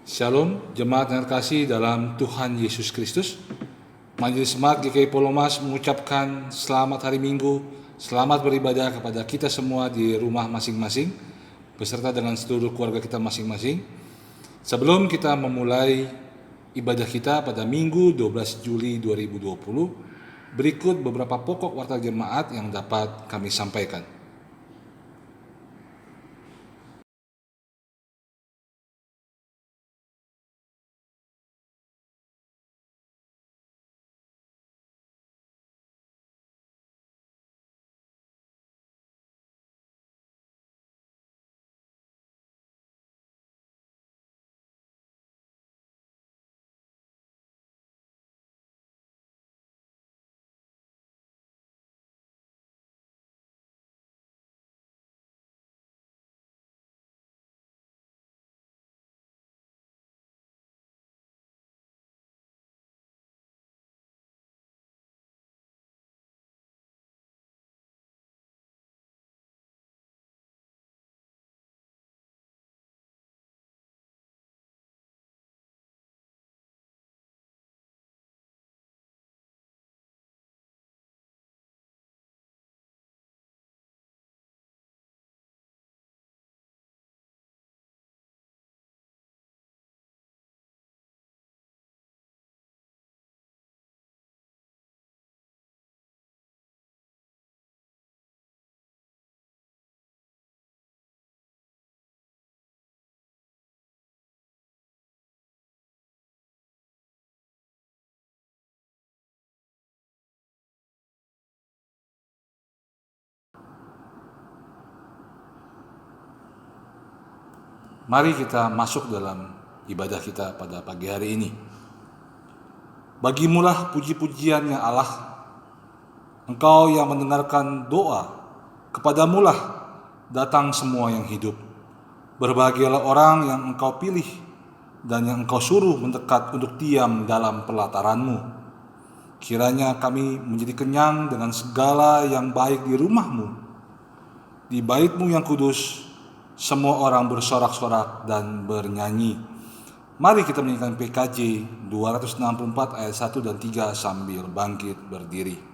Shalom, jemaat yang terkasih dalam Tuhan Yesus Kristus. Majelis Jemaat GKI Polomas mengucapkan selamat hari Minggu, selamat beribadah kepada kita semua di rumah masing-masing, beserta dengan seluruh keluarga kita masing-masing. Sebelum kita memulai ibadah kita pada Minggu 12 Juli 2020, berikut beberapa pokok warta jemaat yang dapat kami sampaikan. Mari kita masuk dalam ibadah kita pada pagi hari ini. Bagimulah puji-pujian ya Allah, Engkau yang mendengarkan doa, kepadamulah datang semua yang hidup. Berbahagialah orang yang Engkau pilih dan yang Engkau suruh mendekat untuk diam dalam pelataran-Mu. Kiranya kami menjadi kenyang dengan segala yang baik di rumah-Mu. Di bait-Mu yang kudus, semua orang bersorak-sorak dan bernyanyi. Mari kita menyanyikan PKJ 264 ayat 1 dan 3 sambil bangkit berdiri.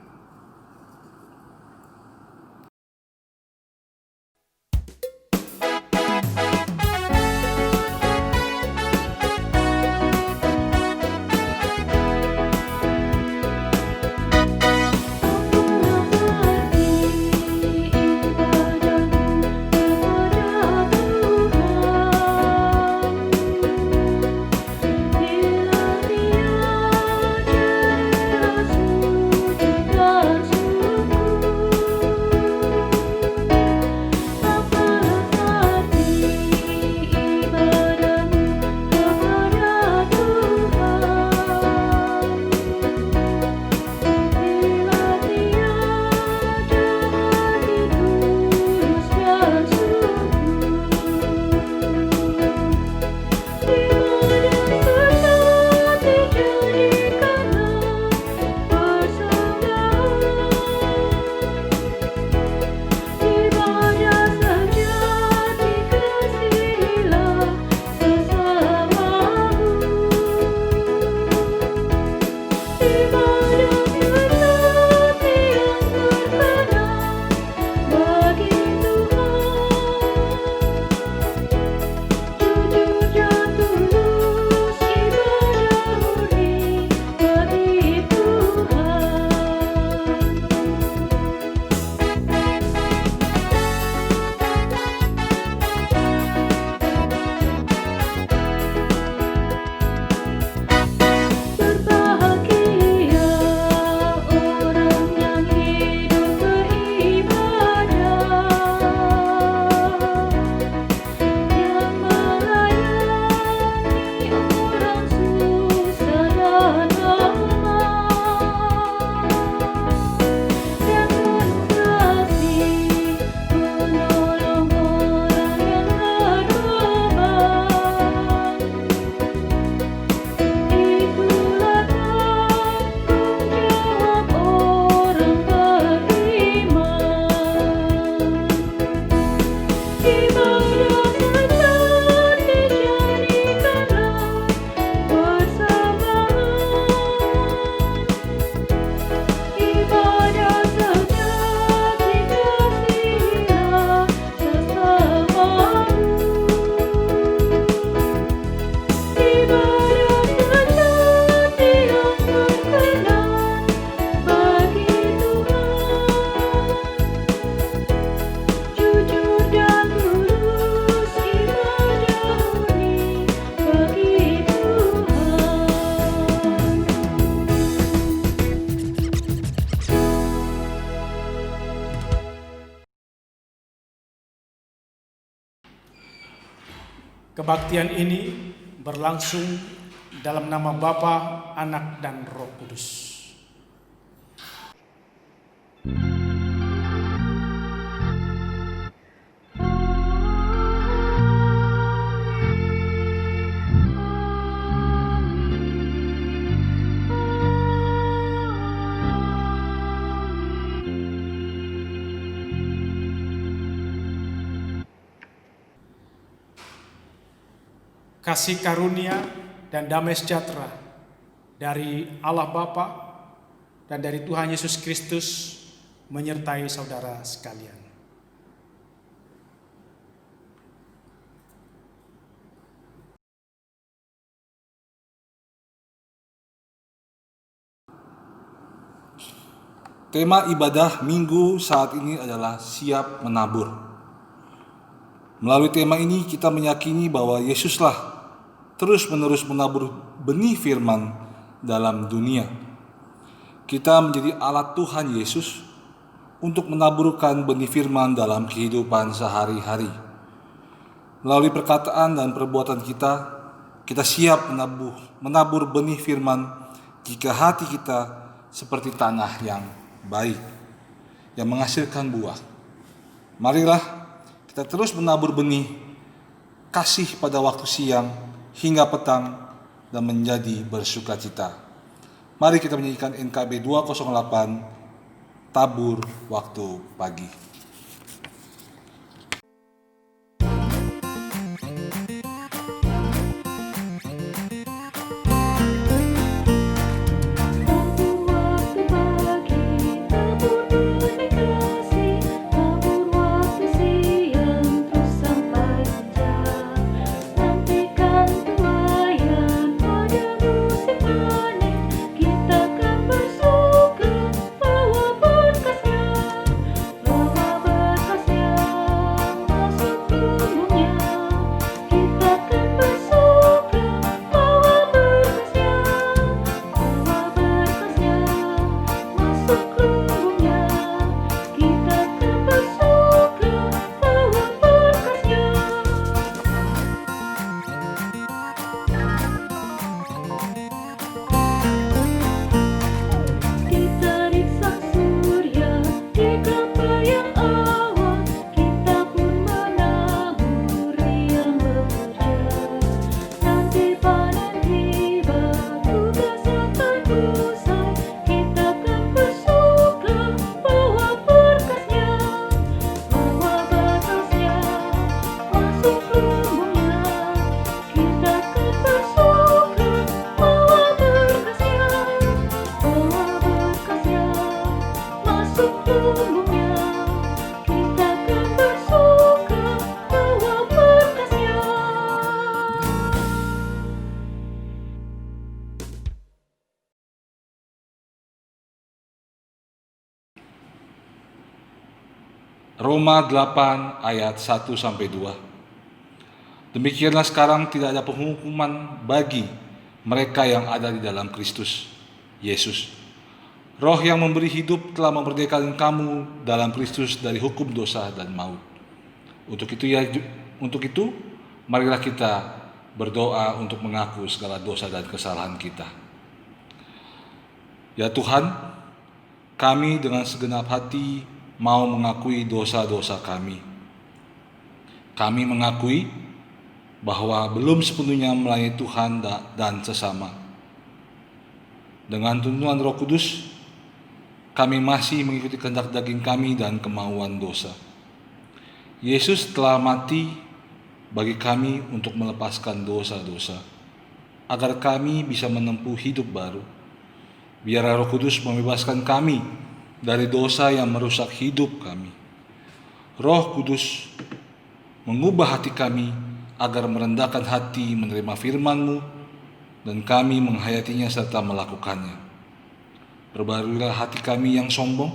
Bila dia Kebaktian ini berlangsung dalam nama Bapa, Anak, dan Roh Kudus. Kasih karunia dan damai sejahtera dari Allah Bapa dan dari Tuhan Yesus Kristus menyertai saudara sekalian. Tema ibadah minggu saat ini adalah siap menabur. Melalui tema ini kita meyakini bahwa Yesuslah terus-menerus menabur benih firman dalam dunia. Kita menjadi alat Tuhan Yesus untuk menaburkan benih firman dalam kehidupan sehari-hari. Melalui perkataan dan perbuatan kita siap menabur benih firman jika hati kita seperti tanah yang baik, yang menghasilkan buah. Marilah kita terus menabur benih kasih pada waktu siang hingga petang dan menjadi bersukacita. Mari kita menyanyikan NKB 208, Tabur Waktu Pagi. Roma 8 ayat 1-2. Demikianlah sekarang tidak ada penghukuman bagi mereka yang ada di dalam Kristus Yesus. Roh yang memberi hidup telah memerdekakan kamu dalam Kristus dari hukum dosa dan maut. Untuk itu, marilah kita berdoa untuk mengaku segala dosa dan kesalahan kita. Ya Tuhan, kami dengan segenap hati mau mengakui dosa-dosa kami. Kami mengakui bahwa belum sepenuhnya melayani Tuhan dan sesama. Dengan tuntunan Roh Kudus, kami masih mengikuti kehendak daging kami dan kemauan dosa. Yesus telah mati bagi kami untuk melepaskan dosa-dosa, agar kami bisa menempuh hidup baru. Biarlah Roh Kudus membebaskan kami dari dosa yang merusak hidup kami. Roh Kudus mengubah hati kami agar merendahkan hati menerima firman-Mu dan kami menghayatinya serta melakukannya. Perbaharuilah hati kami yang sombong,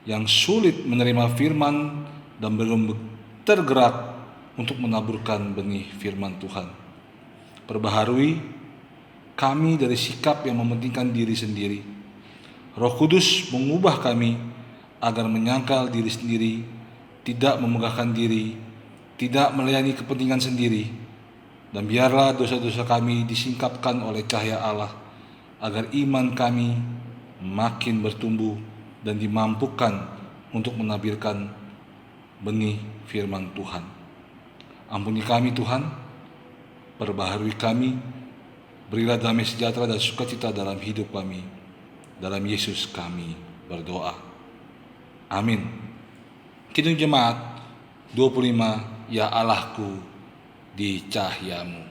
yang sulit menerima firman dan belum tergerak untuk menaburkan benih firman Tuhan. Perbaharui kami dari sikap yang mementingkan diri sendiri. Roh Kudus mengubah kami agar menyangkal diri sendiri, tidak memegahkan diri, tidak melayani kepentingan sendiri, Dan biarlah dosa-dosa kami disingkapkan oleh cahaya Allah, agar iman kami makin bertumbuh dan dimampukan untuk menaburkan benih firman Tuhan. Ampuni kami Tuhan, perbaharui kami, berilah damai sejahtera dan sukacita dalam hidup kami. Dalam Yesus kami berdoa. Amin. Kidung Jemaat 25, Ya Allahku di cahayamu.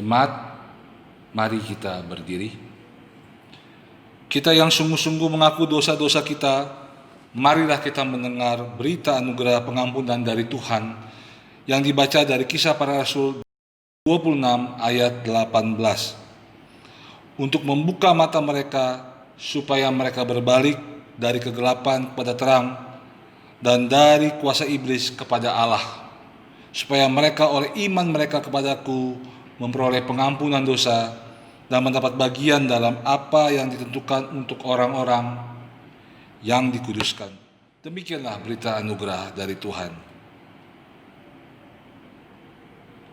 Jemaat, mari kita berdiri. Kita yang sungguh-sungguh mengaku dosa-dosa kita, marilah kita mendengar berita anugerah pengampunan dari Tuhan yang dibaca dari Kisah Para Rasul 26 ayat 18. Untuk membuka mata mereka supaya mereka berbalik dari kegelapan kepada terang dan dari kuasa iblis kepada Allah, supaya mereka oleh iman mereka kepadaku memperoleh pengampunan dosa dan mendapat bagian dalam apa yang ditentukan untuk orang-orang yang dikuduskan. Demikianlah berita anugerah dari Tuhan.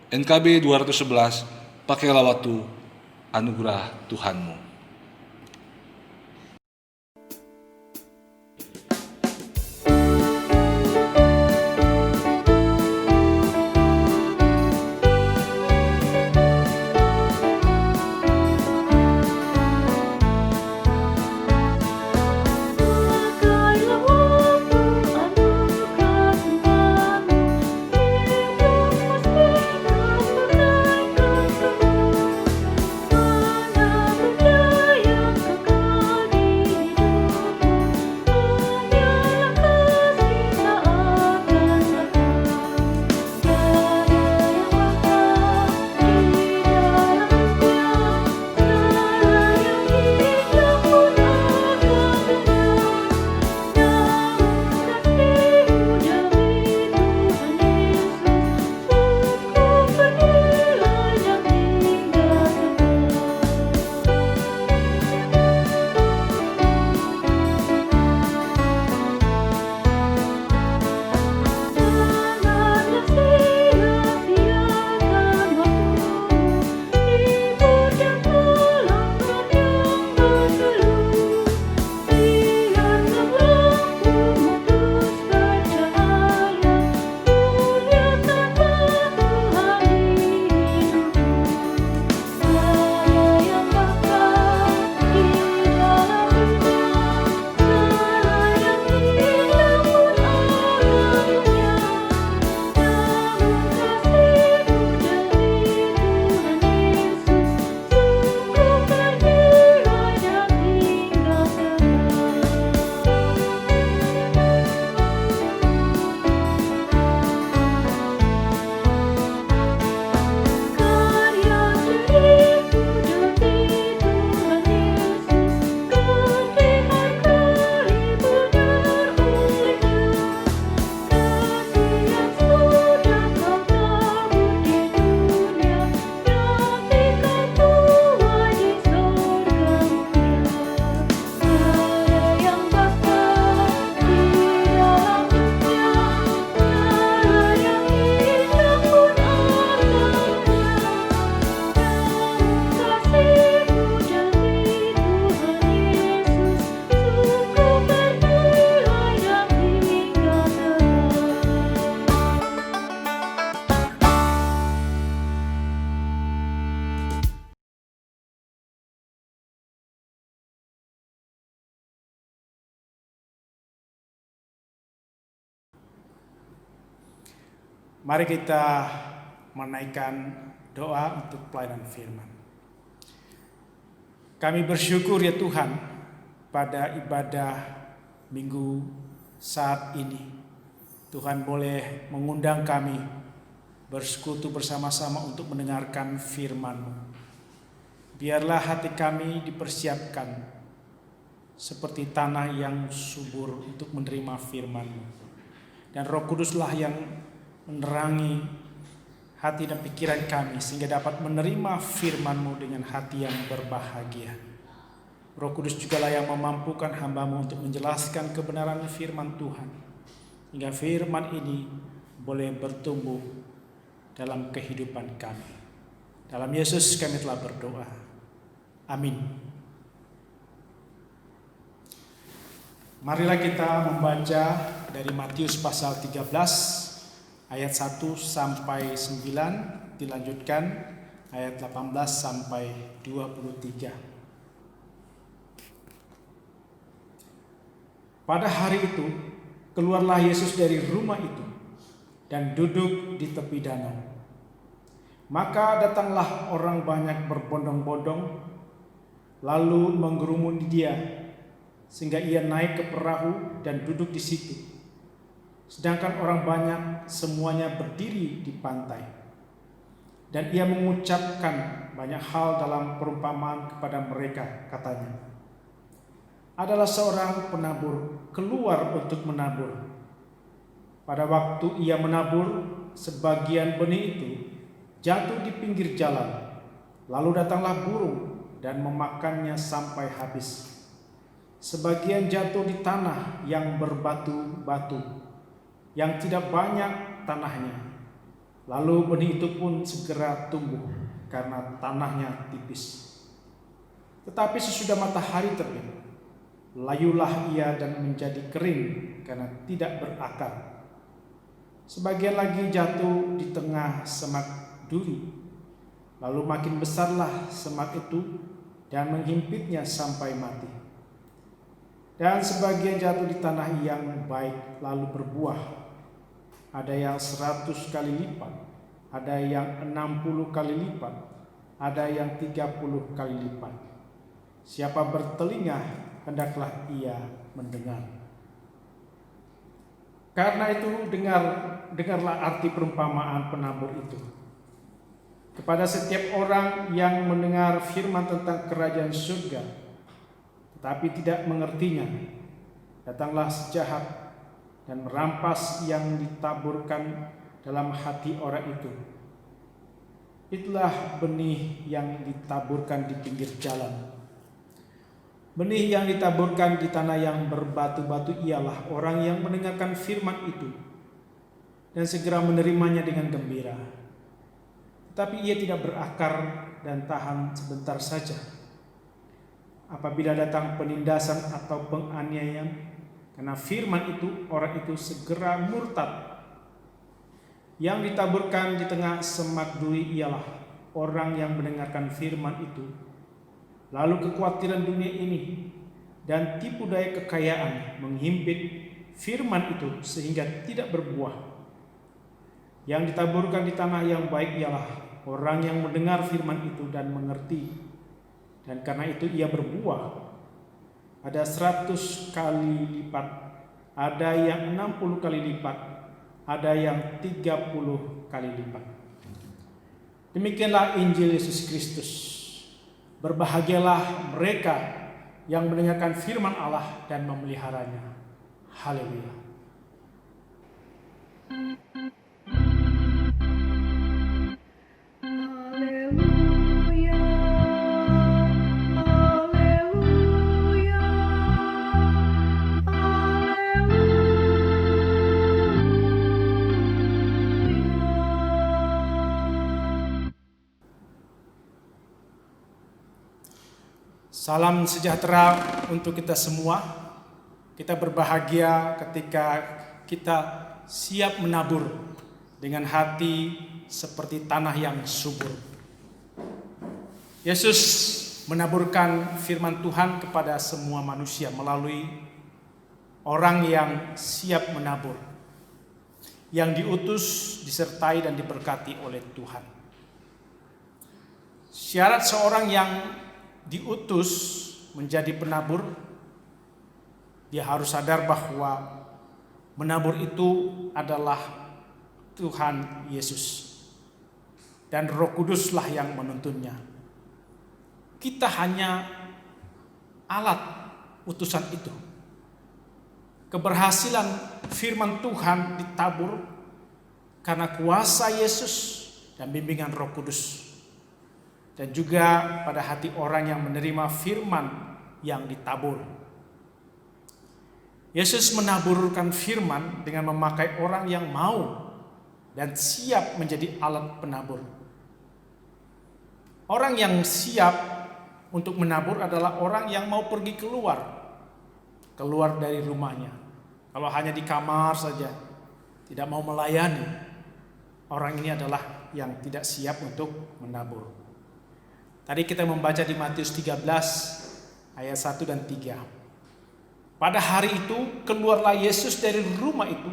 NKB 211, pakailah waktu anugerah Tuhanmu. Berjalan Mari kita menaikkan doa untuk pelayanan firman. Kami bersyukur ya Tuhan pada ibadah minggu saat ini. Tuhan boleh mengundang kami bersekutu bersama-sama untuk mendengarkan firman-Mu. Biarlah hati kami dipersiapkan seperti tanah yang subur untuk menerima firman-Mu. Dan Roh Kuduslah yang menerangi hati dan pikiran kami sehingga dapat menerima firman-Mu dengan hati yang berbahagia. Roh Kudus jugalah yang memampukan hamba-Mu untuk menjelaskan kebenaran firman Tuhan, hingga firman ini boleh bertumbuh dalam kehidupan kami. Dalam Yesus kami telah berdoa. Amin. Marilah kita membaca dari Matius pasal 13 ayat 1 sampai 9, dilanjutkan ayat 18 sampai 23. Pada hari itu, keluarlah Yesus dari rumah itu dan duduk di tepi danau. Maka datanglah orang banyak berbondong-bondong, lalu menggerumuni dia, sehingga ia naik ke perahu dan duduk di situ. Sedangkan orang banyak semuanya berdiri di pantai. Dan ia mengucapkan banyak hal dalam perumpamaan kepada mereka, katanya. Adalah seorang penabur keluar untuk menabur. Pada waktu ia menabur, sebagian benih itu jatuh di pinggir jalan. Lalu datanglah burung dan memakannya sampai habis. Sebagian jatuh di tanah yang berbatu-batu, yang tidak banyak tanahnya. Lalu benih itu pun segera tumbuh karena tanahnya tipis. Tetapi sesudah matahari terbit, layulah ia dan menjadi kering karena tidak berakar. Sebagian lagi jatuh di tengah semak duri. Lalu makin besarlah semak itu dan menghimpitnya sampai mati. Dan sebagian jatuh di tanah yang baik lalu berbuah. Ada yang 100 kali lipat, ada yang 60 kali lipat, ada yang 30 kali lipat. Siapa bertelinga, hendaklah ia mendengar. Karena itu dengarlah arti perumpamaan penabur itu. Kepada setiap orang yang mendengar firman tentang kerajaan surga, tetapi tidak mengertinya, datanglah sejahat dan merampas yang ditaburkan dalam hati orang itu. Itulah benih yang ditaburkan di pinggir jalan. Benih yang ditaburkan di tanah yang berbatu-batu ialah orang yang mendengarkan firman itu dan segera menerimanya dengan gembira. Tetapi ia tidak berakar dan tahan sebentar saja. Apabila datang penindasan atau penganiayaan karena firman itu, orang itu segera murtad. Yang ditaburkan di tengah semak duri ialah orang yang mendengarkan firman itu, lalu kekhawatiran dunia ini dan tipu daya kekayaan menghimpit firman itu sehingga tidak berbuah. Yang ditaburkan di tanah yang baik ialah orang yang mendengar firman itu dan mengerti, dan karena itu ia berbuah. Ada 100 kali lipat, ada yang 60 kali lipat, ada yang 30 kali lipat. Demikianlah Injil Yesus Kristus. Berbahagialah mereka yang mendengarkan firman Allah dan memeliharanya. Haleluya. Salam sejahtera untuk kita semua. Kita berbahagia ketika kita siap menabur dengan hati seperti tanah yang subur. Yesus menaburkan firman Tuhan kepada semua manusia melalui orang yang siap menabur. yang diutus, disertai dan diberkati oleh Tuhan. Syarat seorang yang diutus menjadi penabur, dia harus sadar bahwa menabur itu adalah Tuhan Yesus. Dan Roh Kuduslah yang menuntunnya. Kita hanya alat utusan itu. Keberhasilan firman Tuhan ditabur karena kuasa Yesus dan bimbingan Roh Kudus. Dan juga pada hati orang yang menerima firman yang ditabur. Yesus menaburkan firman dengan memakai orang yang mau dan siap menjadi alat penabur. Orang yang siap untuk menabur adalah orang yang mau pergi keluar dari rumahnya. Kalau hanya di kamar saja, tidak mau melayani, orang ini adalah yang tidak siap untuk menabur. Tadi kita membaca di Matius 13 ayat 1 dan 3. Pada hari itu keluarlah Yesus dari rumah itu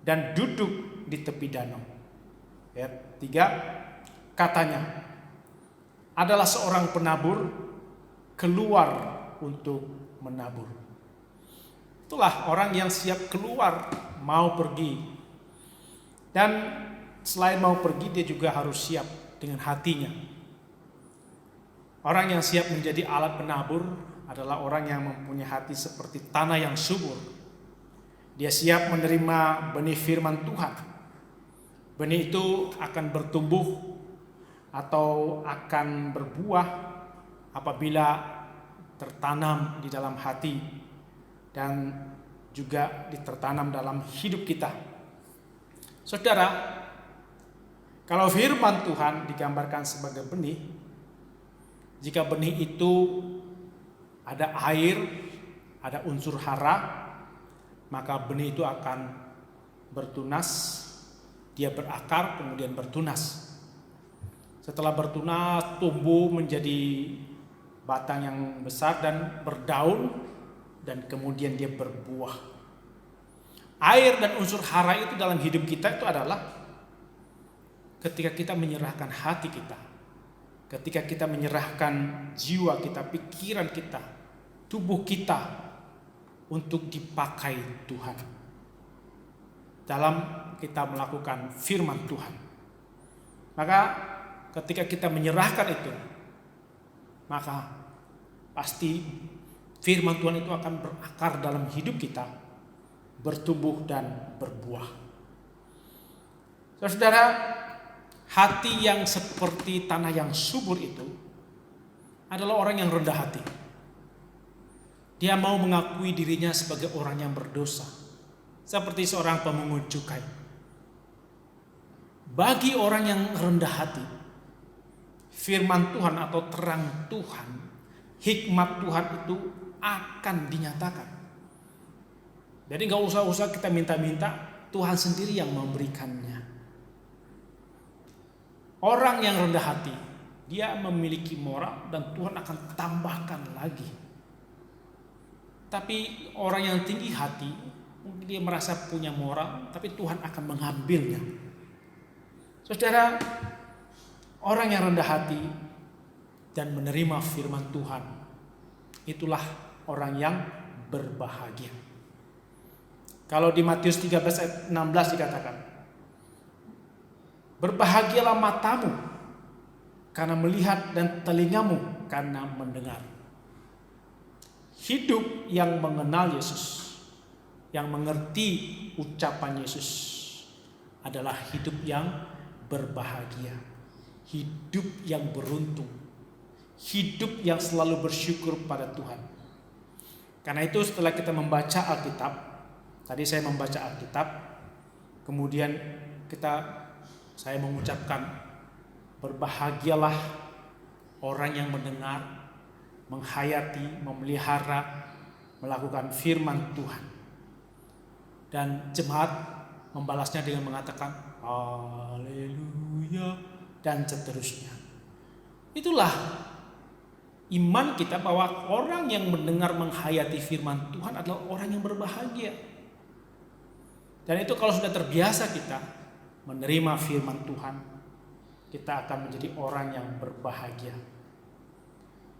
dan duduk di tepi danau. Ayat 3, katanya, adalah seorang penabur keluar untuk menabur. Itulah orang yang siap keluar, mau pergi. Dan selain mau pergi, dia juga harus siap dengan hatinya. Orang yang siap menjadi alat penabur adalah orang yang mempunyai hati seperti tanah yang subur. Dia siap menerima benih firman Tuhan. Benih itu akan bertumbuh atau akan berbuah apabila tertanam di dalam hati dan juga ditertanam dalam hidup kita. Saudara, kalau firman Tuhan digambarkan sebagai benih, jika benih itu ada air, ada unsur hara, maka benih itu akan bertunas, dia berakar kemudian bertunas. Setelah bertunas, tumbuh menjadi batang yang besar dan berdaun, dan kemudian dia berbuah. Air dan unsur hara itu dalam hidup kita itu adalah ketika kita menyerahkan hati kita, ketika kita menyerahkan jiwa kita, pikiran kita, tubuh kita untuk dipakai Tuhan dalam kita melakukan firman Tuhan. Maka ketika kita menyerahkan itu, maka pasti firman Tuhan itu akan berakar dalam hidup kita, bertumbuh dan berbuah. Saudara, hati yang seperti tanah yang subur itu adalah orang yang rendah hati. Dia mau mengakui dirinya sebagai orang yang berdosa, seperti seorang pemungut cukai. Bagi orang yang rendah hati, firman Tuhan atau terang Tuhan, hikmat Tuhan itu akan dinyatakan. Jadi gak usah kita minta-minta, Tuhan sendiri yang memberikannya. Orang yang rendah hati, dia memiliki moral dan Tuhan akan tambahkan lagi. Tapi orang yang tinggi hati, mungkin dia merasa punya moral, tapi Tuhan akan mengambilnya. Saudara, orang yang rendah hati dan menerima firman Tuhan, itulah orang yang berbahagia. Kalau di Matius 13 ayat 16 dikatakan, berbahagialah matamu karena melihat dan telingamu karena mendengar. Hidup yang mengenal Yesus, yang mengerti ucapan Yesus adalah hidup yang berbahagia, hidup yang beruntung, hidup yang selalu bersyukur pada Tuhan. Karena itu setelah kita membaca Alkitab, tadi saya membaca Alkitab, kemudian saya mengucapkan berbahagialah orang yang mendengar, menghayati, memelihara, melakukan firman Tuhan. Dan jemaat membalasnya dengan mengatakan haleluya dan seterusnya. Itulah iman kita bahwa orang yang mendengar, menghayati firman Tuhan adalah orang yang berbahagia. Dan itu kalau sudah terbiasa kita menerima firman Tuhan, kita akan menjadi orang yang berbahagia.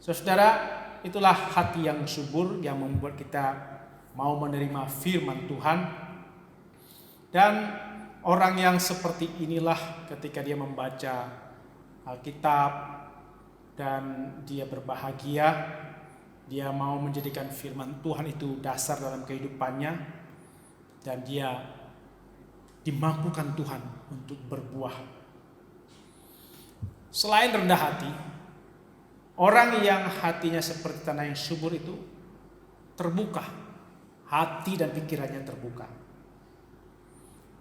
Saudara, itulah hati yang subur yang membuat kita mau menerima firman Tuhan. Dan orang yang seperti inilah ketika dia membaca Alkitab dan dia berbahagia, dia mau menjadikan firman Tuhan itu dasar dalam kehidupannya, dan dia dimampukan Tuhan untuk berbuah. Selain rendah hati, orang yang hatinya seperti tanah yang subur itu terbuka, hati dan pikirannya terbuka.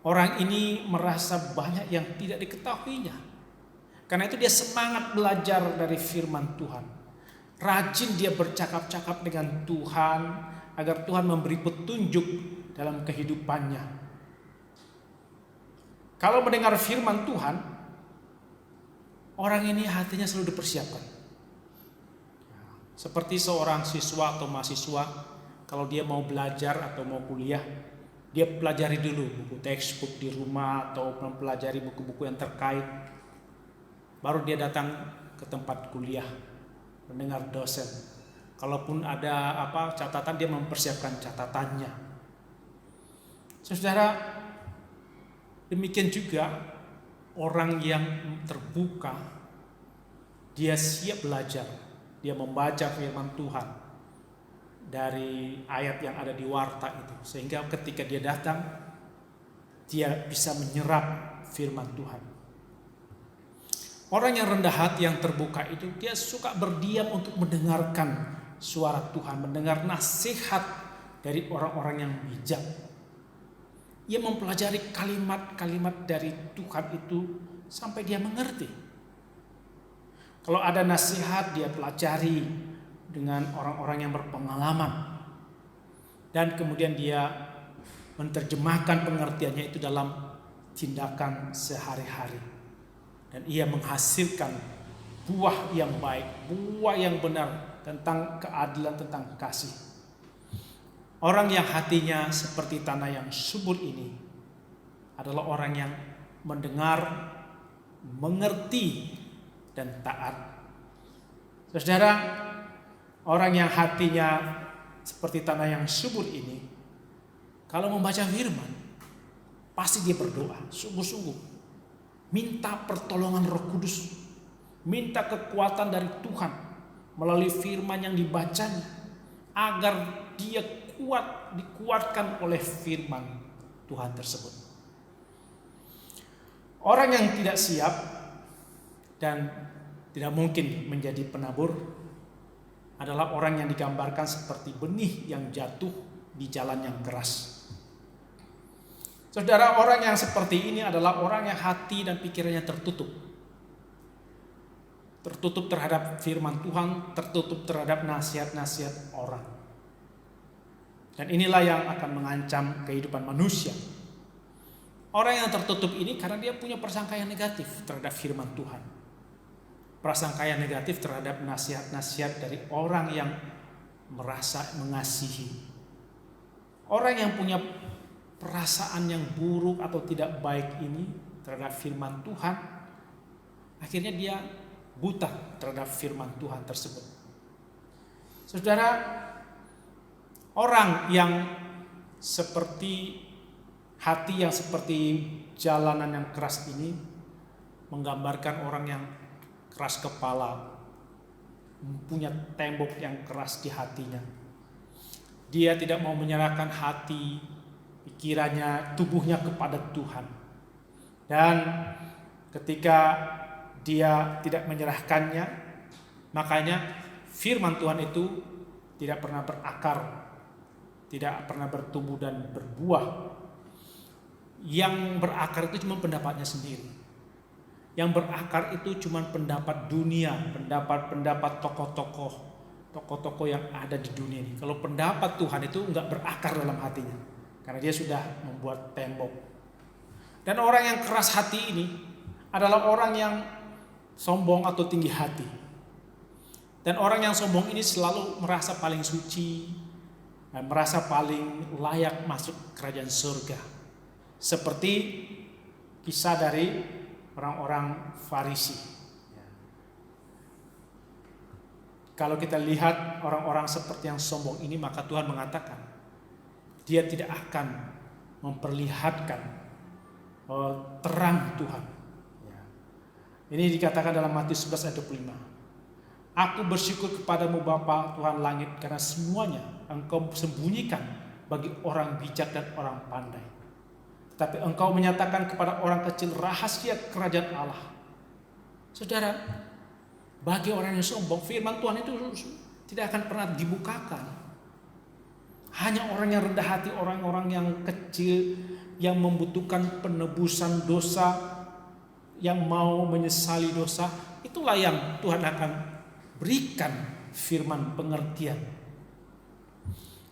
Orang ini merasa banyak yang tidak diketahuinya. Karena itu dia semangat belajar dari firman Tuhan. Rajin dia bercakap-cakap dengan Tuhan agar Tuhan memberi petunjuk dalam kehidupannya. Kalau mendengar firman Tuhan, orang ini hatinya selalu dipersiapkan. Seperti seorang siswa atau mahasiswa, kalau dia mau belajar atau mau kuliah, dia pelajari dulu buku textbook di rumah atau mempelajari buku-buku yang terkait. Baru dia datang ke tempat kuliah, mendengar dosen. Kalaupun ada catatan, dia mempersiapkan catatannya. Saudara, demikian juga orang yang terbuka, dia siap belajar, dia membaca firman Tuhan dari ayat yang ada di warta itu, sehingga ketika dia datang, dia bisa menyerap firman Tuhan. Orang yang rendah hati, yang terbuka itu, dia suka berdiam untuk mendengarkan suara Tuhan, mendengar nasihat dari orang-orang yang bijak. Ia mempelajari kalimat-kalimat dari Tuhan itu sampai dia mengerti. Kalau ada nasihat, dia pelajari dengan orang-orang yang berpengalaman. Dan kemudian dia menerjemahkan pengertiannya itu dalam tindakan sehari-hari. Dan ia menghasilkan buah yang baik, buah yang benar tentang keadilan, tentang kasih. Orang yang hatinya seperti tanah yang subur ini adalah orang yang mendengar, mengerti, dan taat. Saudara, orang yang hatinya seperti tanah yang subur ini, kalau membaca firman, pasti dia berdoa sungguh-sungguh. Minta pertolongan Roh Kudus, minta kekuatan dari Tuhan melalui firman yang dibacanya, agar dia dikuatkan oleh firman Tuhan tersebut. Orang yang tidak siap dan tidak mungkin menjadi penabur adalah orang yang digambarkan seperti benih yang jatuh di jalan yang keras. Saudara, orang yang seperti ini adalah orang yang hati dan pikirannya tertutup. Tertutup terhadap firman Tuhan, tertutup terhadap nasihat-nasihat orang. Dan inilah yang akan mengancam kehidupan manusia. Orang yang tertutup ini karena dia punya persangkaan negatif terhadap firman Tuhan. Persangkaan negatif terhadap nasihat-nasihat dari orang yang merasa mengasihi. Orang yang punya perasaan yang buruk atau tidak baik ini terhadap firman Tuhan, akhirnya dia buta terhadap firman Tuhan tersebut. Saudara, orang yang seperti hati yang seperti jalanan yang keras ini menggambarkan orang yang keras kepala, punya tembok yang keras di hatinya. Dia tidak mau menyerahkan hati, pikirannya, tubuhnya kepada Tuhan. Dan ketika dia tidak menyerahkannya, makanya firman Tuhan itu tidak pernah berakar, tidak pernah bertumbuh dan berbuah. Yang berakar itu cuma pendapatnya sendiri. Yang berakar itu cuma pendapat dunia, pendapat tokoh-tokoh yang ada di dunia ini. Kalau pendapat Tuhan itu enggak berakar dalam hatinya, karena dia sudah membuat tembok. Dan orang yang keras hati ini adalah orang yang sombong atau tinggi hati. Dan orang yang sombong ini selalu merasa paling suci dan merasa paling layak masuk kerajaan surga. Seperti kisah dari orang-orang Farisi. Kalau kita lihat orang-orang seperti yang sombong ini, maka Tuhan mengatakan dia tidak akan memperlihatkan terang Tuhan. Ini dikatakan dalam Matius 11 ayat 25. Aku bersyukur kepadamu Bapa Tuhan langit, karena semuanya Engkau sembunyikan bagi orang bijak dan orang pandai, tetapi Engkau menyatakan kepada orang kecil rahasia kerajaan Allah. Saudara, bagi orang yang sombong, firman Tuhan itu tidak akan pernah dibukakan. Hanya orang yang rendah hati, orang-orang yang kecil, yang membutuhkan penebusan dosa, yang mau menyesali dosa, itulah yang Tuhan akan berikan firman pengertian.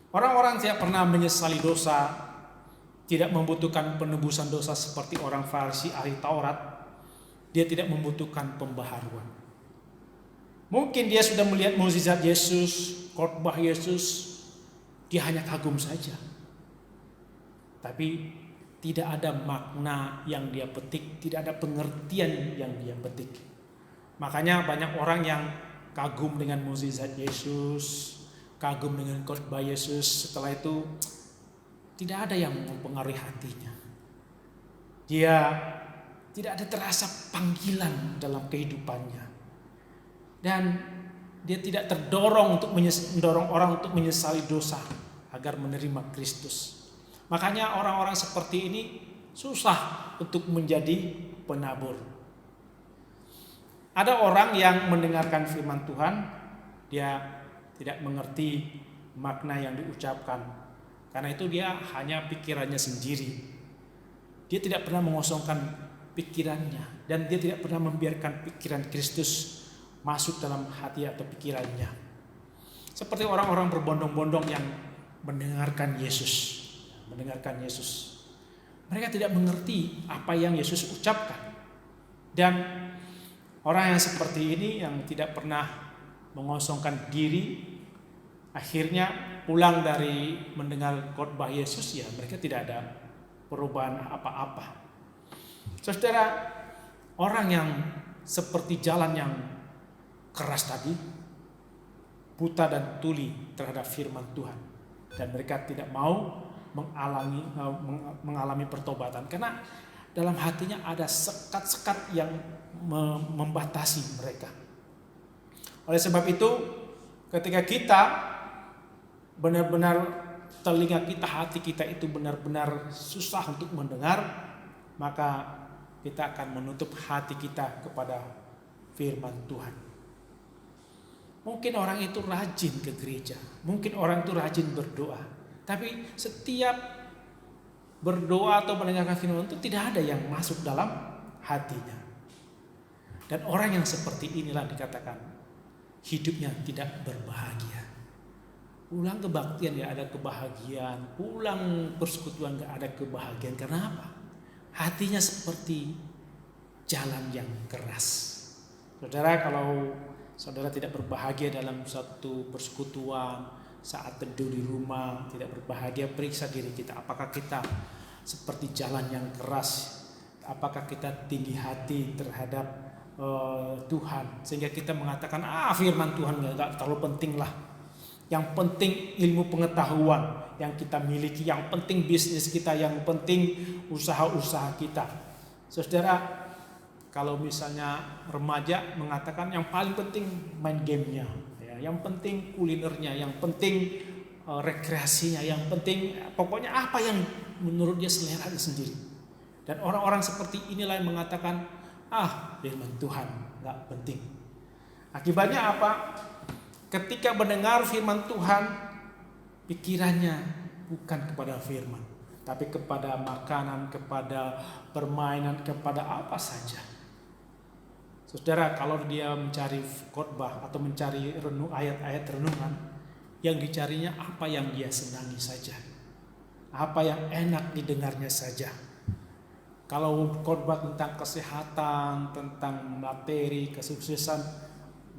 Orang-orang tidak pernah menyesali dosa, tidak membutuhkan penebusan dosa seperti orang Farisi ahli Taurat. Dia tidak membutuhkan pembaharuan. Mungkin dia sudah melihat mukjizat Yesus, khotbah Yesus, dia hanya kagum saja. Tapi tidak ada makna yang dia petik, tidak ada pengertian yang dia petik. Makanya banyak orang yang kagum dengan mukjizat Yesus, kagum dengan khotbah Yesus, setelah itu tidak ada yang mempengaruhi hatinya. Dia tidak ada terasa panggilan dalam kehidupannya. Dan dia tidak terdorong untuk mendorong orang untuk menyesali dosa agar menerima Kristus. Makanya orang-orang seperti ini susah untuk menjadi penabur. Ada orang yang mendengarkan firman Tuhan, dia tidak mengerti makna yang diucapkan. Karena itu dia hanya pikirannya sendiri. Dia tidak pernah mengosongkan pikirannya, dan dia tidak pernah membiarkan pikiran Kristus masuk dalam hati atau pikirannya. Seperti orang-orang berbondong-bondong yang mendengarkan Yesus. Mereka tidak mengerti apa yang Yesus ucapkan. Dan orang yang seperti ini yang tidak pernah mengosongkan diri, akhirnya pulang dari mendengar khotbah Yesus, ya mereka tidak ada perubahan apa-apa. Saudara, orang yang seperti jalan yang keras tadi, buta dan tuli terhadap firman Tuhan, dan mereka tidak mau mengalami pertobatan karena dalam hatinya ada sekat-sekat yang membatasi mereka. Oleh sebab itu, ketika kita benar-benar telinga kita, hati kita itu benar-benar susah untuk mendengar, maka kita akan menutup hati kita kepada firman Tuhan. Mungkin orang itu rajin ke gereja, mungkin orang itu rajin berdoa, tapi setiap berdoa atau mendengarkan firman itu tidak ada yang masuk dalam hatinya. Dan orang yang seperti inilah dikatakan hidupnya tidak berbahagia. Pulang kebaktian ya ada kebahagiaan, pulang persekutuan gak ada kebahagiaan. Karena apa? Hatinya seperti jalan yang keras. Saudara, kalau saudara tidak berbahagia dalam satu persekutuan, saat teduh di rumah tidak berbahagia, periksa diri kita. Apakah kita seperti jalan yang keras? Apakah kita tinggi hati terhadap Tuhan sehingga kita mengatakan firman Tuhan gak terlalu penting lah. Yang penting ilmu pengetahuan yang kita miliki, yang penting bisnis kita, yang penting usaha-usaha kita. Saudara, kalau misalnya remaja mengatakan yang paling penting main gamenya, ya, yang penting kulinernya, yang penting rekreasinya, yang penting pokoknya apa yang menurut dia selera sendiri. Dan orang-orang seperti inilah yang mengatakan firman Tuhan gak penting. Akibatnya apa? Ketika mendengar firman Tuhan, pikirannya bukan kepada firman, tapi kepada makanan, kepada permainan, kepada apa saja. Saudara, kalau dia mencari khotbah atau mencari ayat-ayat renungan, yang dicarinya apa yang dia senangi saja, apa yang enak didengarnya saja. Kalau khotbah tentang kesehatan, tentang materi, kesuksesan,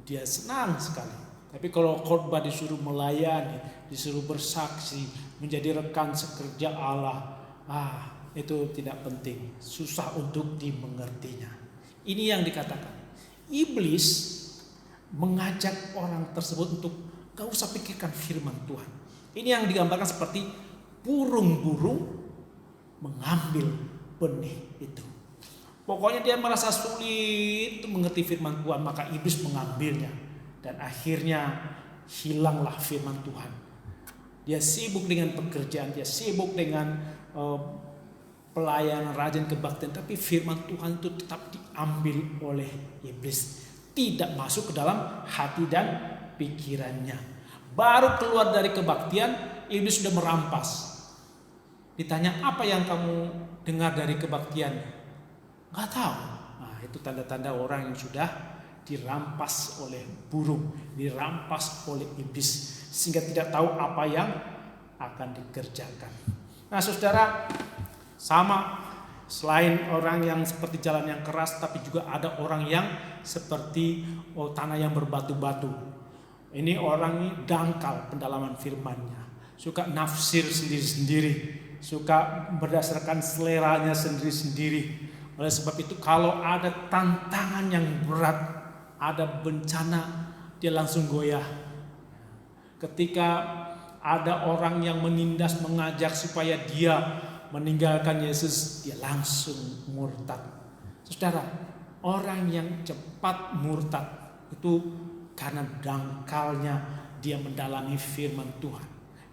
dia senang sekali. Tapi kalau khotbah disuruh melayani, disuruh bersaksi, menjadi rekan sekerja Allah, itu tidak penting, susah untuk dimengertinya. Ini yang dikatakan. Iblis mengajak orang tersebut untuk gak usah pikirkan firman Tuhan. Ini yang digambarkan seperti burung-burung mengambil benih itu. Pokoknya dia merasa sulit untuk mengerti firman Tuhan, maka iblis mengambilnya. Dan akhirnya hilanglah firman Tuhan. Dia sibuk dengan pekerjaan, dia sibuk dengan pelayanan, rajin kebaktian, tapi firman Tuhan itu tetap diambil oleh iblis, tidak masuk ke dalam hati dan pikirannya. Baru keluar dari kebaktian, iblis sudah merampas. Ditanya, apa yang kamu dengar dari kebaktian? Gak tahu. Nah, itu tanda-tanda orang yang sudah dirampas oleh burung, dirampas oleh iblis, sehingga tidak tahu apa yang akan dikerjakan. Nah, saudara, sama, selain orang yang seperti jalan yang keras, tapi juga ada orang yang seperti tanah yang berbatu-batu. Ini orang ini dangkal pendalaman firman-Nya, suka nafsir sendiri-sendiri, suka berdasarkan seleranya sendiri-sendiri. Oleh sebab itu, kalau ada tantangan yang berat, ada bencana, dia langsung goyah. Ketika ada orang yang menindas, mengajak supaya dia meninggalkan Yesus, dia langsung murtad. Saudara, orang yang cepat murtad itu karena dangkalnya dia mendalami firman Tuhan.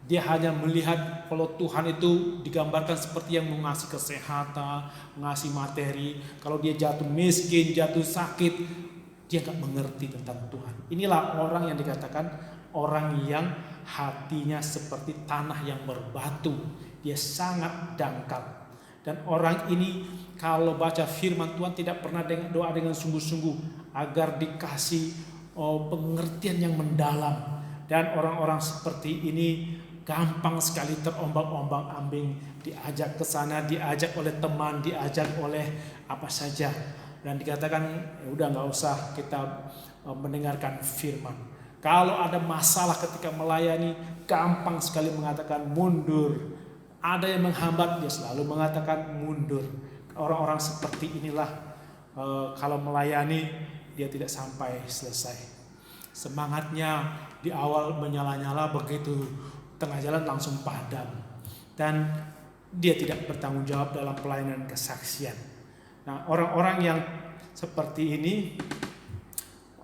Dia hanya melihat kalau Tuhan itu digambarkan seperti yang mengasihi kesehatan, mengasihi materi. Kalau dia jatuh miskin, jatuh sakit, dia gak mengerti tentang Tuhan. Inilah orang yang dikatakan orang yang hatinya seperti tanah yang berbatu. Dia sangat dangkal. Dan orang ini kalau baca firman Tuhan tidak pernah doa dengan sungguh-sungguh agar dikasih pengertian yang mendalam. Dan orang-orang seperti ini gampang sekali terombang-ombang-ambing, diajak ke sana, diajak oleh teman, diajak oleh apa saja. Dan dikatakan ya udah nggak usah kita mendengarkan firman. Kalau ada masalah ketika melayani, gampang sekali mengatakan mundur. Ada yang menghambat, dia selalu mengatakan mundur. Orang-orang seperti inilah kalau melayani dia tidak sampai selesai. Semangatnya di awal menyala-nyala, begitu tengah jalan langsung padam. Dan dia tidak bertanggung jawab dalam pelayanan kesaksian. Nah, orang-orang yang seperti ini,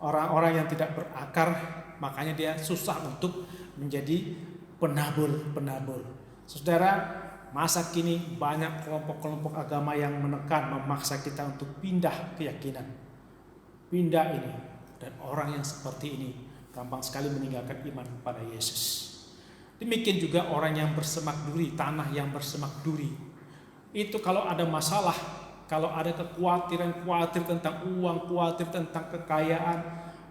orang-orang yang tidak berakar, makanya dia susah untuk menjadi penabur. Saudara, masa kini banyak kelompok-kelompok agama yang menekan, memaksa kita untuk pindah keyakinan. Pindah ini. Dan orang yang seperti ini gampang sekali meninggalkan iman pada Yesus. Demikian juga orang yang bersemak duri, tanah yang bersemak duri. Itu kalau ada masalah, kalau ada kekhawatiran tentang uang, khawatir tentang kekayaan,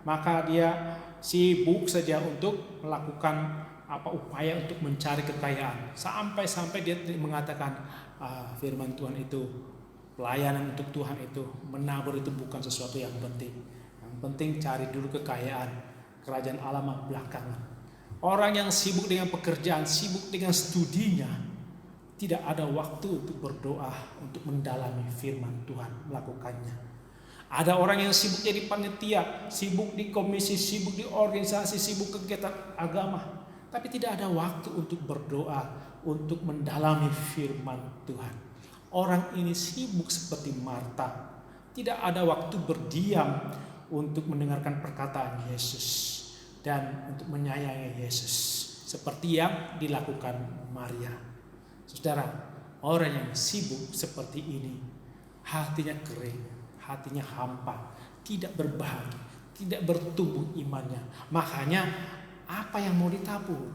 maka dia sibuk saja untuk melakukan upaya untuk mencari kekayaan. Sampai-sampai dia mengatakan firman Tuhan itu, pelayanan untuk Tuhan itu, menabur itu bukan sesuatu yang penting. Yang penting cari dulu kekayaan, kerajaan Allah belakangan. Orang yang sibuk dengan pekerjaan, sibuk dengan studinya, tidak ada waktu untuk berdoa, untuk mendalami firman Tuhan, melakukannya. Ada orang yang sibuk jadi panitia, sibuk di komisi, sibuk di organisasi, sibuk kegiatan agama, tapi tidak ada waktu untuk berdoa, untuk mendalami firman Tuhan. Orang ini sibuk seperti Marta, tidak ada waktu berdiam untuk mendengarkan perkataan Yesus dan untuk menyayangi Yesus, seperti yang dilakukan Maria. Saudara, orang yang sibuk seperti ini, hatinya kering, hatinya hampa, tidak berbahagia, tidak bertumbuh imannya. Makanya apa yang mau ditabur?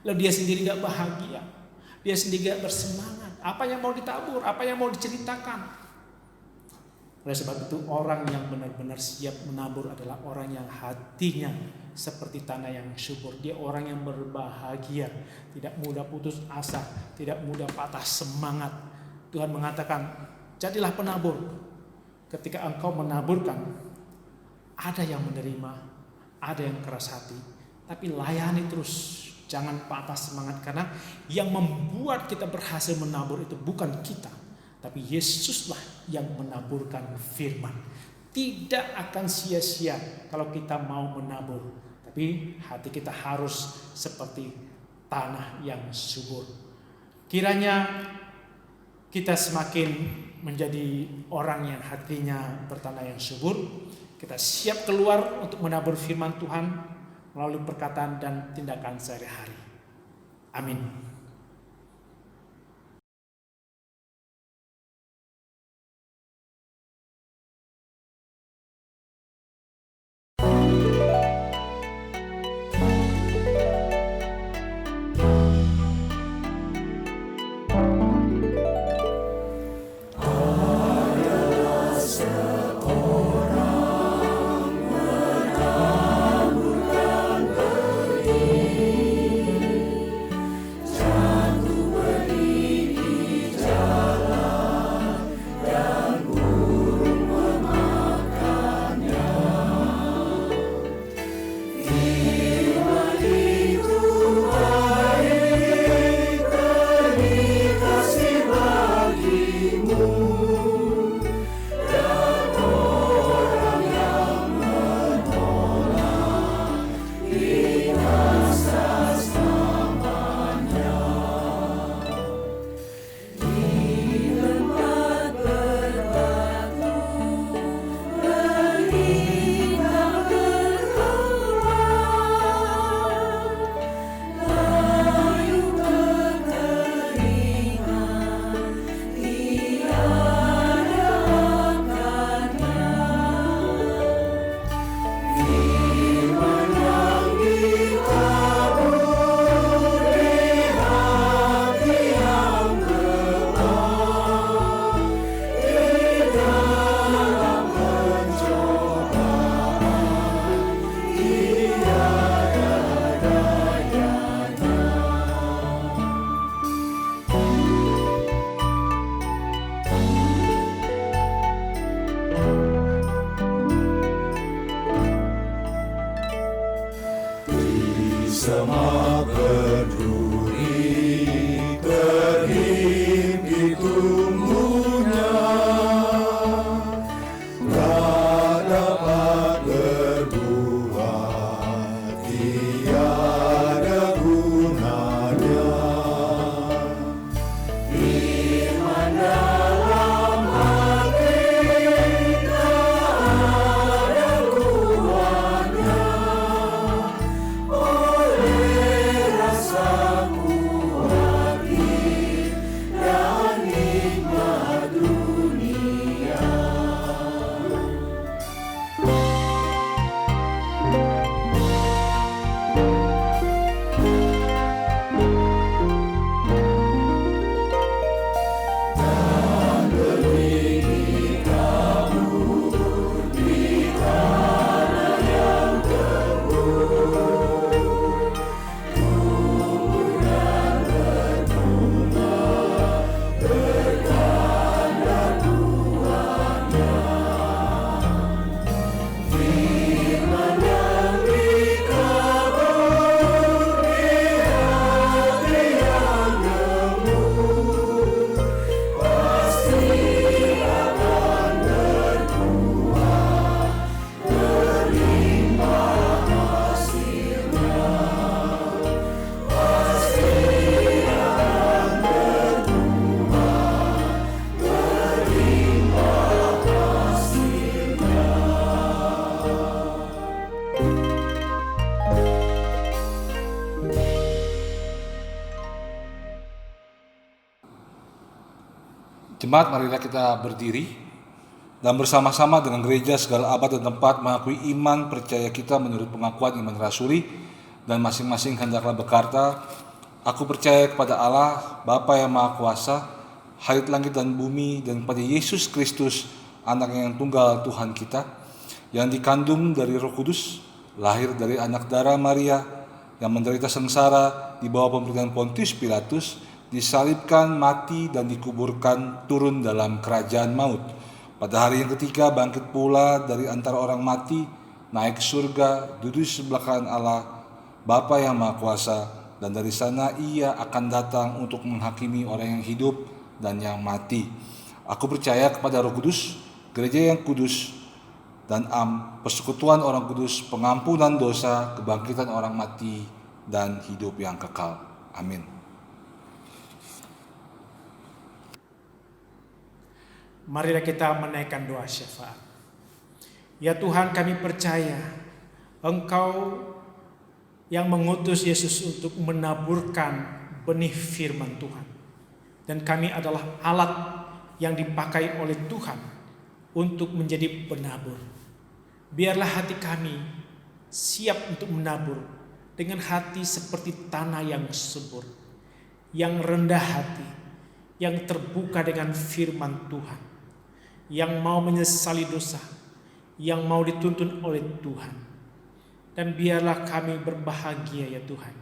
Lalu dia sendiri gak bahagia, dia sendiri gak bersemangat. Apa yang mau ditabur? Apa yang mau diceritakan? Oleh sebab itu, orang yang benar-benar siap menabur adalah orang yang hatinya seperti tanah yang subur. Dia orang yang berbahagia, tidak mudah putus asa, tidak mudah patah semangat. Tuhan mengatakan, jadilah penabur. Ketika engkau menaburkan, ada yang menerima, ada yang keras hati, tapi layani terus, jangan patah semangat. Karena yang membuat kita berhasil menabur itu bukan kita, Tapi Yesuslah yang menaburkan firman. Tidak akan sia-sia kalau kita mau menabur. Tapi hati kita harus seperti tanah yang subur. Kiranya kita semakin menjadi orang yang hatinya bertanah yang subur. Kita siap keluar untuk menabur firman Tuhan melalui perkataan dan tindakan sehari-hari. Amin. Semak berduri terhimpit tumbuhnya, tak dapat berbuah, tiada gunanya. Iman dalam hati tak ada kuatnya. Jemaat, marilah kita berdiri dan bersama-sama dengan gereja segala abad dan tempat mengakui iman percaya kita menurut pengakuan iman rasuli, dan masing-masing hendaklah berkata, aku percaya kepada Allah, Bapa yang Maha Kuasa, Halik langit dan bumi, dan kepada Yesus Kristus, anak yang tunggal Tuhan kita, yang dikandung dari Roh Kudus, lahir dari anak darah Maria, yang menderita sengsara di bawah pemerintahan Pontius Pilatus, disalibkan, mati, dan dikuburkan, turun dalam kerajaan maut. Pada hari yang ketiga bangkit pula dari antara orang mati, naik ke surga, duduk di sebelah kanan Allah, Bapa yang Maha Kuasa, dan dari sana ia akan datang untuk menghakimi orang yang hidup dan yang mati. Aku percaya kepada Roh Kudus, gereja yang kudus, dan persekutuan orang kudus, pengampunan dosa, kebangkitan orang mati, dan hidup yang kekal. Amin. Marilah kita menaikkan doa syafaat. Ya Tuhan, kami percaya Engkau yang mengutus Yesus untuk menaburkan benih firman Tuhan. Dan kami adalah alat yang dipakai oleh Tuhan untuk menjadi penabur. Biarlah hati kami siap untuk menabur dengan hati seperti tanah yang subur, yang rendah hati, yang terbuka dengan firman Tuhan, yang mau menyesali dosa, yang mau dituntun oleh Tuhan. Dan biarlah kami berbahagia ya Tuhan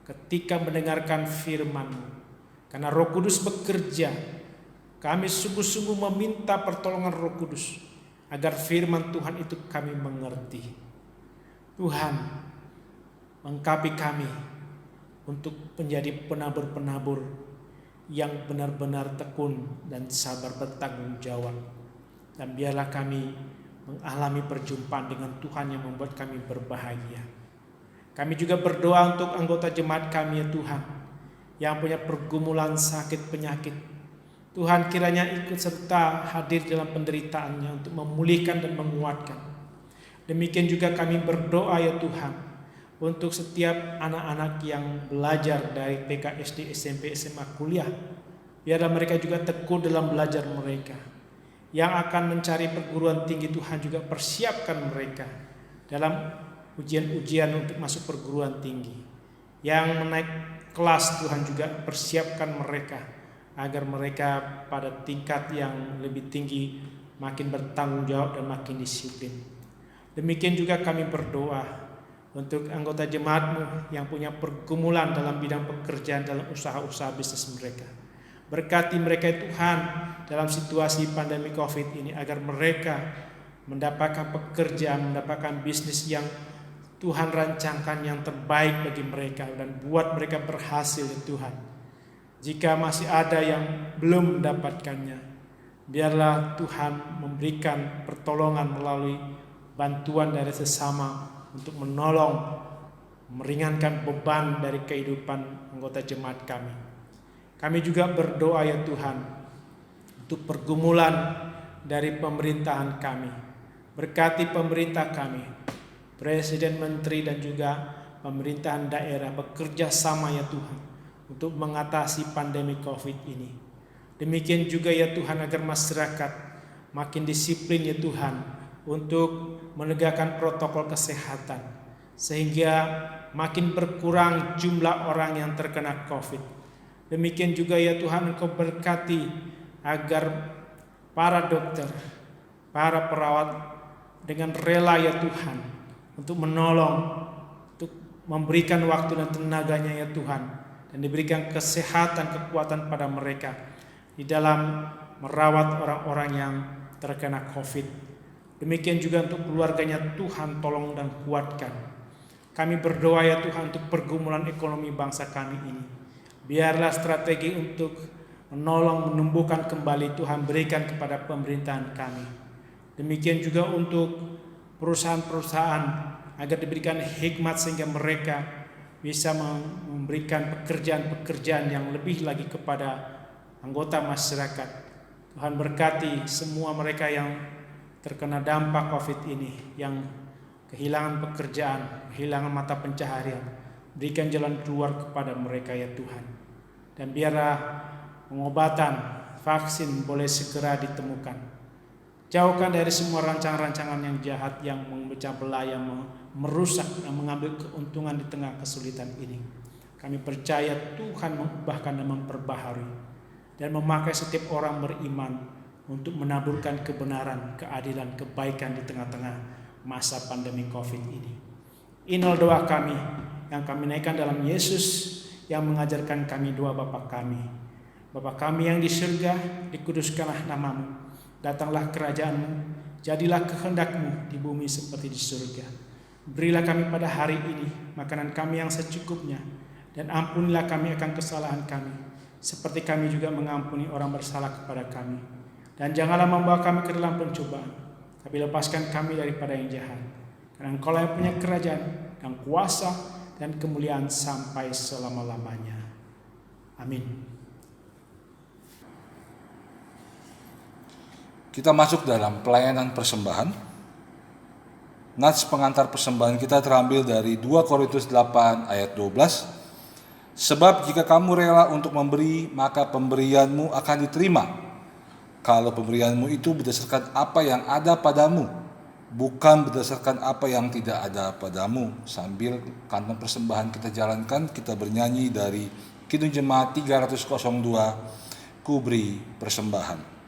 ketika mendengarkan firman-Mu. Karena Roh Kudus bekerja, kami sungguh-sungguh meminta pertolongan Roh Kudus agar firman Tuhan itu kami mengerti. Tuhan, lengkapi kami untuk menjadi penabur-penabur yang benar-benar tekun dan sabar bertanggung jawab. Dan biarlah kami mengalami perjumpaan dengan Tuhan yang membuat kami berbahagia. Kami juga berdoa untuk anggota jemaat kami ya Tuhan, yang punya pergumulan sakit penyakit. Tuhan kiranya ikut serta hadir dalam penderitaannya untuk memulihkan dan menguatkan. Demikian juga kami berdoa ya Tuhan untuk setiap anak-anak yang belajar dari TK, SD, SMP, SMA, kuliah. Biarlah mereka juga tekun dalam belajar mereka. Yang akan mencari perguruan tinggi, Tuhan juga persiapkan mereka dalam ujian-ujian untuk masuk perguruan tinggi. Yang menaik kelas, Tuhan juga persiapkan mereka agar mereka pada tingkat yang lebih tinggi makin bertanggung jawab dan makin disiplin. Demikian juga kami berdoa untuk anggota jemaat-Mu yang punya pergumulan dalam bidang pekerjaan, dalam usaha-usaha bisnis mereka. Berkati mereka Tuhan dalam situasi pandemi COVID ini agar mereka mendapatkan pekerjaan, mendapatkan bisnis yang Tuhan rancangkan yang terbaik bagi mereka dan buat mereka berhasil ya Tuhan. Jika masih ada yang belum mendapatkannya, biarlah Tuhan memberikan pertolongan melalui bantuan dari sesama untuk menolong, meringankan beban dari kehidupan anggota jemaat kami. Kami juga berdoa ya Tuhan untuk pergumulan dari pemerintahan kami. Berkati pemerintah kami, Presiden, Menteri dan juga pemerintahan daerah bekerja sama ya Tuhan untuk mengatasi pandemi COVID ini. Demikian juga ya Tuhan agar masyarakat makin disiplin ya Tuhan untuk menegakkan protokol kesehatan sehingga makin berkurang jumlah orang yang terkena COVID. Demikian juga ya Tuhan Engkau berkati agar para dokter, para perawat dengan rela ya Tuhan untuk menolong, untuk memberikan waktu dan tenaganya ya Tuhan, dan diberikan kesehatan, kekuatan pada mereka di dalam merawat orang-orang yang terkena COVID. Demikian juga untuk keluarganya Tuhan tolong dan kuatkan. Kami berdoa ya Tuhan untuk pergumulan ekonomi bangsa kami ini. Biarlah strategi untuk menolong menumbuhkan kembali Tuhan berikan kepada pemerintahan kami. Demikian juga untuk perusahaan-perusahaan agar diberikan hikmat sehingga mereka bisa memberikan pekerjaan-pekerjaan yang lebih lagi kepada anggota masyarakat. Tuhan berkati semua mereka yang terkena dampak COVID ini, yang kehilangan pekerjaan, kehilangan mata pencaharian. Berikan jalan keluar kepada mereka ya Tuhan. Dan biarlah pengobatan, vaksin boleh segera ditemukan. Jauhkan dari semua rancangan-rancangan yang jahat yang memecah belah, yang merusak, yang mengambil keuntungan di tengah kesulitan ini. Kami percaya Tuhan mengubahkan dan memperbaharui dan memakai setiap orang beriman untuk menaburkan kebenaran, keadilan, kebaikan di tengah-tengah masa pandemi COVID ini. Inilah doa kami yang kami naikkan dalam Yesus yang mengajarkan kami doa Bapa kami. Bapa kami yang di surga, dikuduskanlah nama-Mu. Datanglah kerajaan-Mu, jadilah kehendak-Mu di bumi seperti di surga. Berilah kami pada hari ini makanan kami yang secukupnya, dan ampunilah kami akan kesalahan kami, seperti kami juga mengampuni orang bersalah kepada kami. Dan janganlah membawa kami ke dalam pencobaan, tapi lepaskan kami daripada yang jahat. Karena Engkau lah yang punya kerajaan dan kuasa dan kemuliaan sampai selama-lamanya. Amin. Kita masuk dalam pelayanan persembahan. Nats pengantar persembahan kita terambil dari 2 Korintus 8 ayat 12. Sebab jika kamu rela untuk memberi, maka pemberianmu akan diterima. Kalau pemberianmu itu berdasarkan apa yang ada padamu, bukan berdasarkan apa yang tidak ada padamu. Sambil kantong persembahan kita jalankan, kita bernyanyi dari Kidung Jemaat 302, Ku beri persembahan.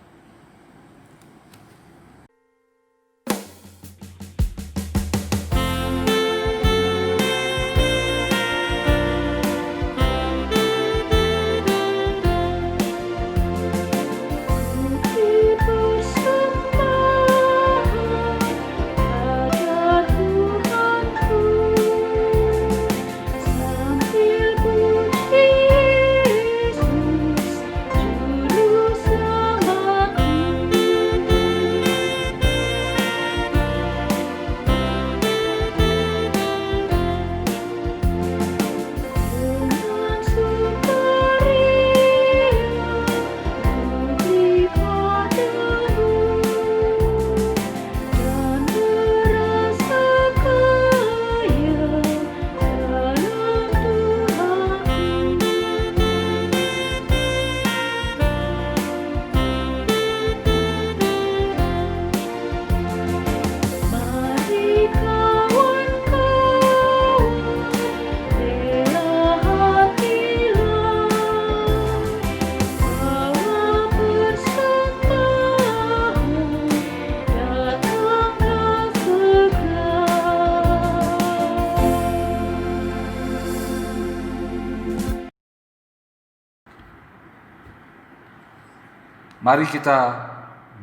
Mari kita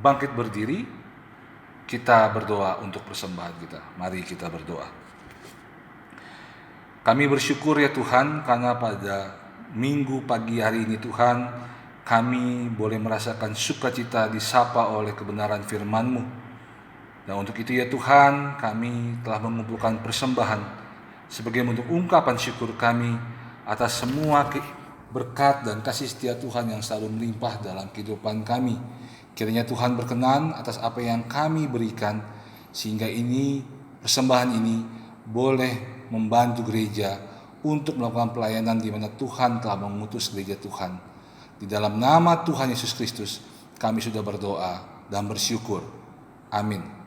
bangkit berdiri, kita berdoa untuk persembahan kita. Mari kita berdoa. Kami bersyukur ya Tuhan, karena pada minggu pagi hari ini Tuhan, kami boleh merasakan sukacita disapa oleh kebenaran firman-Mu. Dan untuk itu ya Tuhan, kami telah mengumpulkan persembahan sebagai bentuk ungkapan syukur kami atas semua berkat dan kasih setia Tuhan yang selalu melimpah dalam kehidupan kami. Kiranya Tuhan berkenan atas apa yang kami berikan, sehingga persembahan ini boleh membantu gereja untuk melakukan pelayanan di mana Tuhan telah mengutus gereja Tuhan. Di dalam nama Tuhan Yesus Kristus kami sudah berdoa dan bersyukur. Amin.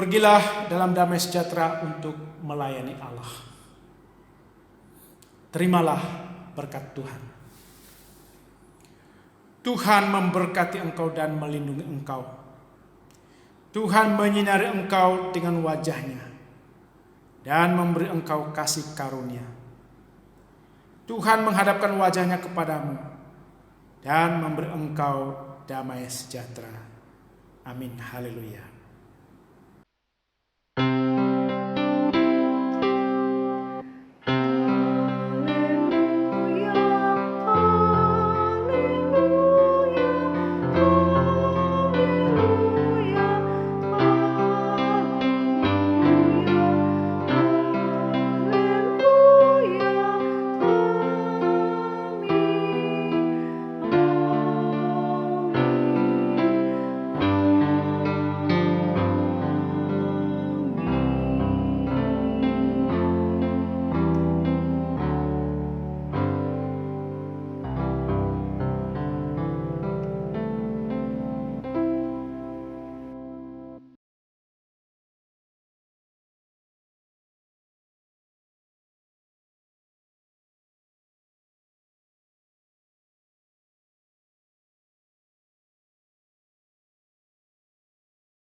Pergilah dalam damai sejahtera untuk melayani Allah. Terimalah berkat Tuhan. Tuhan memberkati engkau dan melindungi engkau. Tuhan menyinari engkau dengan wajah-Nya dan memberi engkau kasih karunia. Tuhan menghadapkan wajah-Nya kepadamu dan memberi engkau damai sejahtera. Amin. Haleluya.